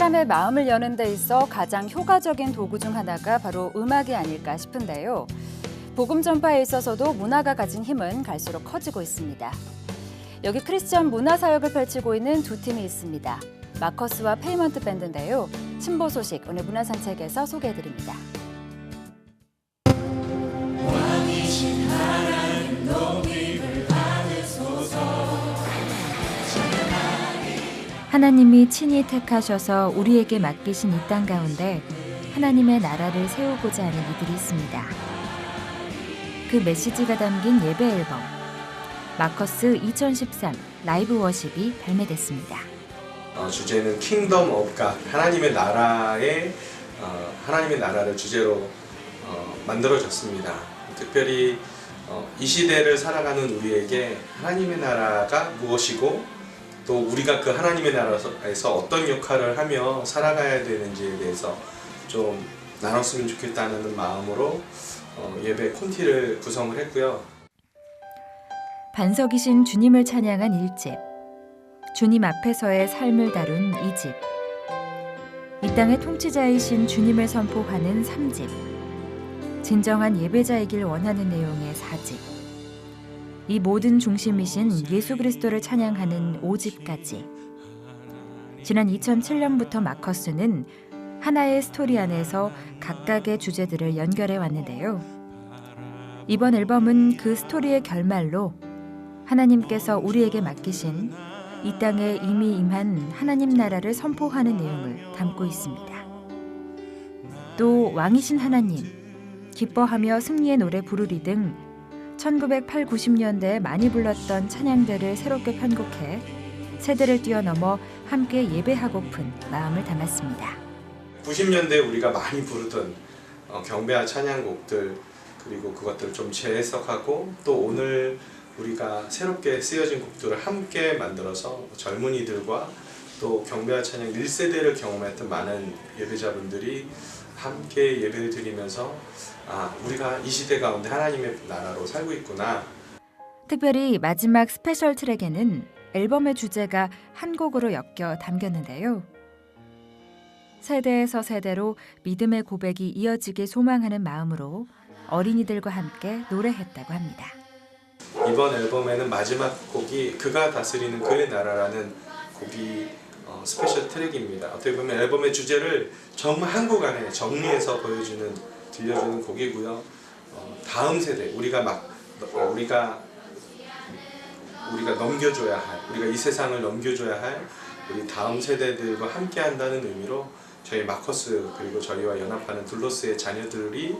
사람의 마음을 여는 데 있어 가장 효과적인 도구 중 하나가 바로 음악이 아닐까 싶은데요. 복음 전파에 있어서도 문화가 가진 힘은 갈수록 커지고 있습니다. 여기 크리스천 문화 사역을 펼치고 있는 두 팀이 있습니다. 마커스와 페이먼트 밴드인데요. 신보 소식 오늘 문화산책에서 소개해드립니다. 하나님이 친히 택하셔서 우리에게 맡기신 이 땅 가운데 하나님의 나라를 세우고자 하는 이들이 있습니다. 그 메시지가 담긴 예배 앨범 마커스 2013 라이브 워십이 발매됐습니다. 주제는 킹덤 오브 갓, 하나님의 나라를 주제로 만들어졌습니다. 특별히 이 시대를 살아가는 우리에게 하나님의 나라가 무엇이고 또 우리가 그 하나님의 나라에서 어떤 역할을 하며 살아가야 되는지에 대해서 좀 나눴으면 좋겠다는 마음으로 예배 콘티를 구성을 했고요. 반석이신 주님을 찬양한 1집, 주님 앞에서의 삶을 다룬 2집, 이 땅의 통치자이신 주님을 선포하는 3집, 진정한 예배자이길 원하는 내용의 4집, 이 모든 중심이신 예수 그리스도를 찬양하는 5집까지. 지난 2007년부터 마커스는 하나의 스토리 안에서 각각의 주제들을 연결해 왔는데요. 이번 앨범은 그 스토리의 결말로 하나님께서 우리에게 맡기신 이 땅에 이미 임한 하나님 나라를 선포하는 내용을 담고 있습니다. 또 왕이신 하나님, 기뻐하며 승리의 노래 부르리 등 1980, 90년대에 많이 불렀던 찬양들을 새롭게 편곡해 세대를 뛰어넘어 함께 예배하고픈 마음을 담았습니다. 90년대에 우리가 많이 부르던 경배와 찬양곡들, 그리고 그것들을 좀 재해석하고 또 오늘 우리가 새롭게 쓰여진 곡들을 함께 만들어서 젊은이들과 또 경배와 찬양 1세대를 경험했던 많은 예배자분들이 함께 예배를 드리면서 우리가 이 시대 가운데 하나님의 나라로 살고 있구나. 특별히 마지막 스페셜 트랙에는 앨범의 주제가 한 곡으로 엮여 담겼는데요. 세대에서 세대로 믿음의 고백이 이어지길 소망하는 마음으로 어린이들과 함께 노래했다고 합니다. 이번 앨범에는 마지막 곡이 그가 다스리는 그의 나라라는 곡이 스페셜 트랙입니다. 어떻게 보면 앨범의 주제를 정말 한 곡 안에 정리해서 들려주는 곡이고요. 다음 세대, 우리가 넘겨줘야 할, 우리가 이 세상을 넘겨줘야 할 우리 다음 세대들과 함께 한다는 의미로 저희 마커스 그리고 저희와 연합하는 둘로스의 자녀들이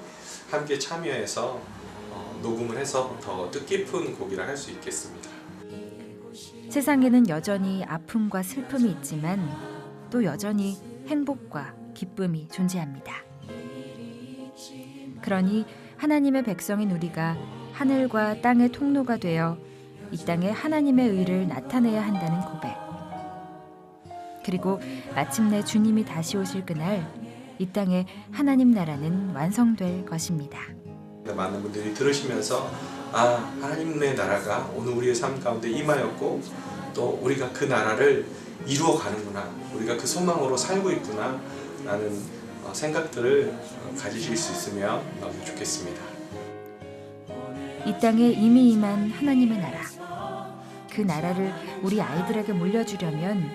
함께 참여해서 녹음을 해서 더 뜻깊은 곡이라 할 수 있겠습니다. 세상에는 여전히 아픔과 슬픔이 있지만 또 여전히 행복과 기쁨이 존재합니다. 그러니 하나님의 백성인 우리가 하늘과 땅의 통로가 되어 이 땅에 하나님의 의를 나타내야 한다는 고백. 그리고 마침내 주님이 다시 오실 그날 이 땅에 하나님 나라는 완성될 것입니다. 많은 분들이 들으시면서 하나님의 나라가 오늘 우리의 삶 가운데 임하였고 또 우리가 그 나라를 이루어 가는구나, 우리가 그 소망으로 살고 있구나 라는 생각들을 가지실 수 있으면 너무 좋겠습니다. 이 땅에 이미 임한 하나님의 나라, 그 나라를 우리 아이들에게 물려주려면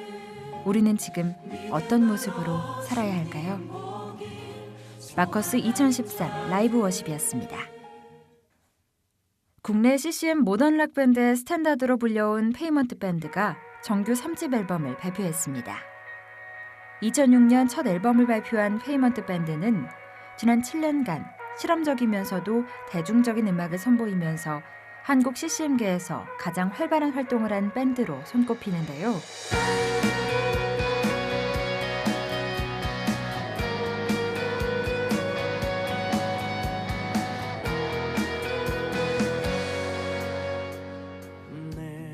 우리는 지금 어떤 모습으로 살아야 할까요? 마커스 2013 라이브 워십이었습니다. 국내 CCM 모던 락 밴드의 스탠다드로 불려온 페이먼트 밴드가 정규 3집 앨범을 발표했습니다. 2006년 첫 앨범을 발표한 페이먼트 밴드는 지난 7년간 실험적이면서도 대중적인 음악을 선보이면서 한국 CCM계에서 가장 활발한 활동을 한 밴드로 손꼽히는데요.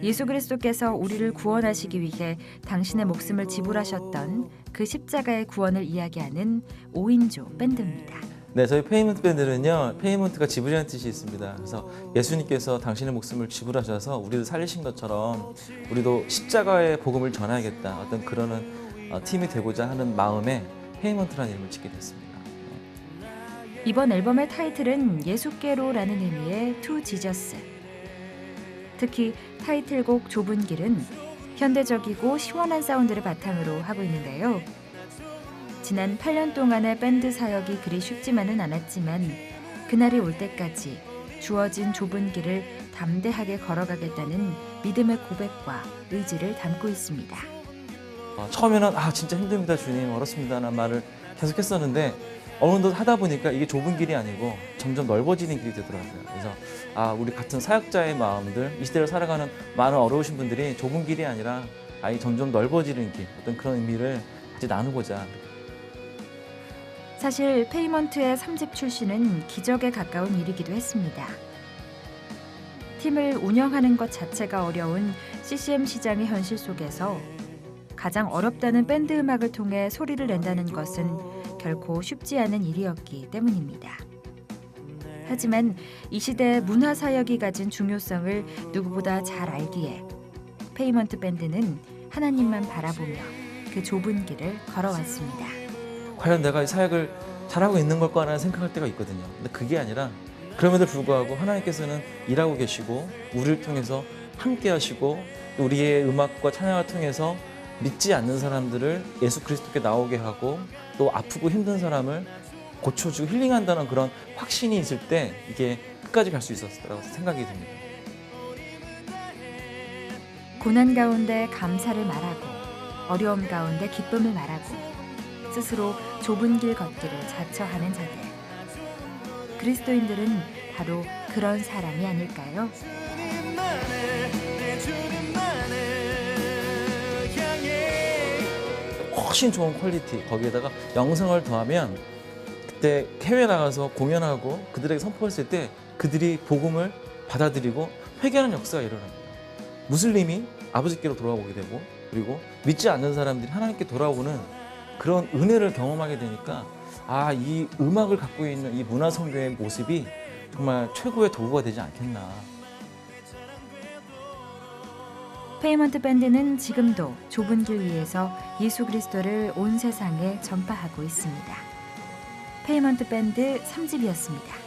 예수 그리스도께서 우리를 구원하시기 위해 당신의 목숨을 지불하셨던 그 십자가의 구원을 이야기하는 5인조 밴드입니다. 네, 저희 페이먼트 밴드는요, 페이먼트가 지불이라는 뜻이 있습니다. 그래서 예수님께서 당신의 목숨을 지불하셔서 우리를 살리신 것처럼 우리도 십자가의 복음을 전해야겠다, 어떤 그런 팀이 되고자 하는 마음에 페이먼트라는 이름을 짓게 됐습니다. 이번 앨범의 타이틀은 예수께로라는 의미의 To Jesus. 특히 타이틀곡 좁은 길은 현대적이고 시원한 사운드를 바탕으로 하고 있는데요. 지난 8년 동안의 밴드 사역이 그리 쉽지만은 않았지만 그날이 올 때까지 주어진 좁은 길을 담대하게 걸어가겠다는 믿음의 고백과 의지를 담고 있습니다. 처음에는 진짜 힘듭니다 주님, 어렵습니다라는 말을 계속 했었는데 어느덧 하다 보니까 이게 좁은 길이 아니고 점점 넓어지는 길이 되더라고요. 그래서 우리 같은 사역자의 마음들, 이 시대를 살아가는 많은 어려우신 분들이 좁은 길이 아니라 점점 넓어지는 길, 어떤 그런 의미를 같이 나누고자. 사실 페이먼트의 3집 출시는 기적에 가까운 일이기도 했습니다. 팀을 운영하는 것 자체가 어려운 CCM 시장의 현실 속에서 가장 어렵다는 밴드 음악을 통해 소리를 낸다는 것은 결코 쉽지 않은 일이었기 때문입니다. 하지만 이 시대의 문화 사역이 가진 중요성을 누구보다 잘 알기에 페이먼트 밴드는 하나님만 바라보며 그 좁은 길을 걸어왔습니다. 과연 내가 이 사역을 잘하고 있는 걸까라는 생각할 때가 있거든요. 근데 그게 아니라 그럼에도 불구하고 하나님께서는 일하고 계시고 우리를 통해서 함께 하시고 우리의 음악과 찬양을 통해서 믿지 않는 사람들을 예수 그리스도께 나오게 하고 또 아프고 힘든 사람을 고쳐주고 힐링한다는 그런 확신이 있을 때 이게 끝까지 갈 수 있었다고 생각이 듭니다. 고난 가운데 감사를 말하고 어려움 가운데 기쁨을 말하고 스스로 좁은 길 걷기를 자처하는 자들. 그리스도인들은 바로 그런 사람이 아닐까요? 훨씬 좋은 퀄리티, 거기에다가 영성을 더하면 그때 해외 나가서 공연하고 그들에게 선포했을 때 그들이 복음을 받아들이고 회개하는 역사가 일어납니다. 무슬림이 아버지께로 돌아오게 되고 그리고 믿지 않는 사람들이 하나님께 돌아오는 그런 은혜를 경험하게 되니까 이 음악을 갖고 있는 이 문화 선교의 모습이 정말 최고의 도구가 되지 않겠나. 페이먼트 밴드는 지금도 좁은 길 위에서 예수 그리스도를 온 세상에 전파하고 있습니다. 페이먼트 밴드 3집이었습니다.